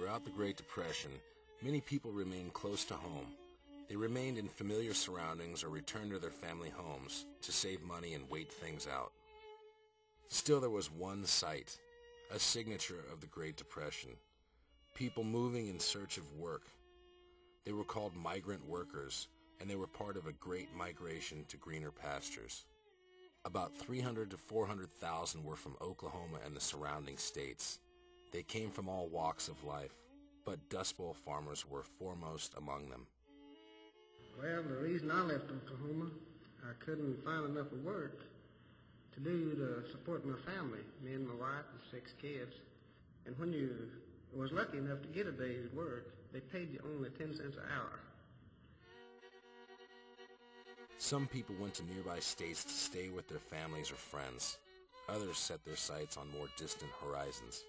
Throughout the Great Depression, many people remained close to home. They remained in familiar surroundings or returned to their family homes to save money and wait things out. Still, there was one sight, a signature of the Great Depression. People moving in search of work. They were called migrant workers, and they were part of a great migration to greener pastures. About 300 to 400,000 were from Oklahoma and the surrounding states. They came from all walks of life, but Dust Bowl farmers were foremost among them. Well, the reason I left Oklahoma, I couldn't find enough of work to do to support my family, me and my wife and 6 kids. And when you was lucky enough to get a day's work, they paid you only 10 cents an hour. Some people went to nearby states to stay with their families or friends. Others set their sights on more distant horizons.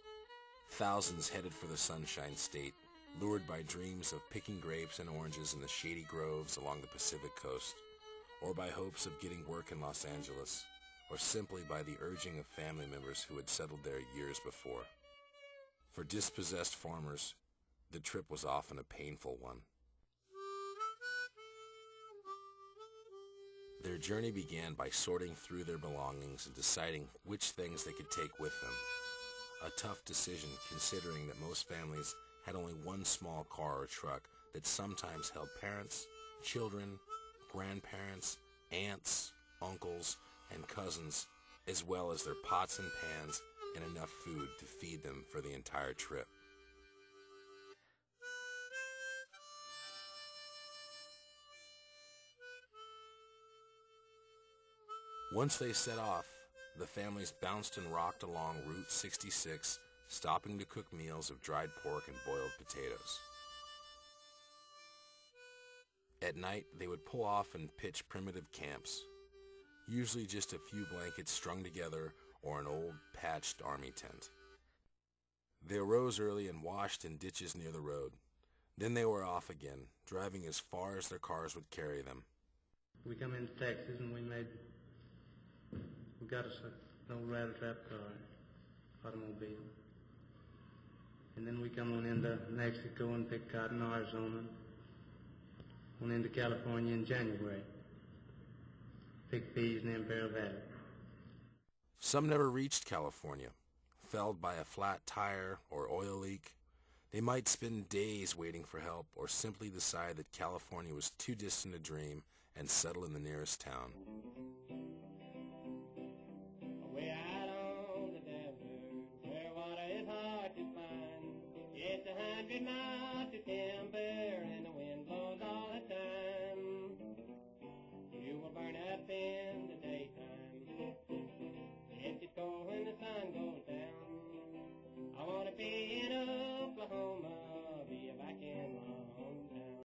Thousands headed for the Sunshine State, lured by dreams of picking grapes and oranges in the shady groves along the Pacific coast, or by hopes of getting work in Los Angeles, or simply by the urging of family members who had settled there years before. For dispossessed farmers, the trip was often a painful one. Their journey began by sorting through their belongings and deciding which things they could take with them. A tough decision considering that most families had only one small car or truck that sometimes held parents, children, grandparents, aunts, uncles, and cousins, as well as their pots and pans and enough food to feed them for the entire trip. Once they set off, the families bounced and rocked along Route 66, stopping to cook meals of dried pork and boiled potatoes. At night, they would pull off and pitch primitive camps, usually just a few blankets strung together or an old, patched army tent. They arose early and washed in ditches near the road. Then they were off again, driving as far as their cars would carry them. We come into Texas and we got us an old rattle trap car, automobile. And then we come on into Mexico and picked cotton in Arizona. Went into California in January. Picked peas in the Imperial Valley. Some never reached California, felled by a flat tire or oil leak. They might spend days waiting for help or simply decide that California was too distant a dream and settle in the nearest town. Way out on the desert, where water is hard to find, it's 100 miles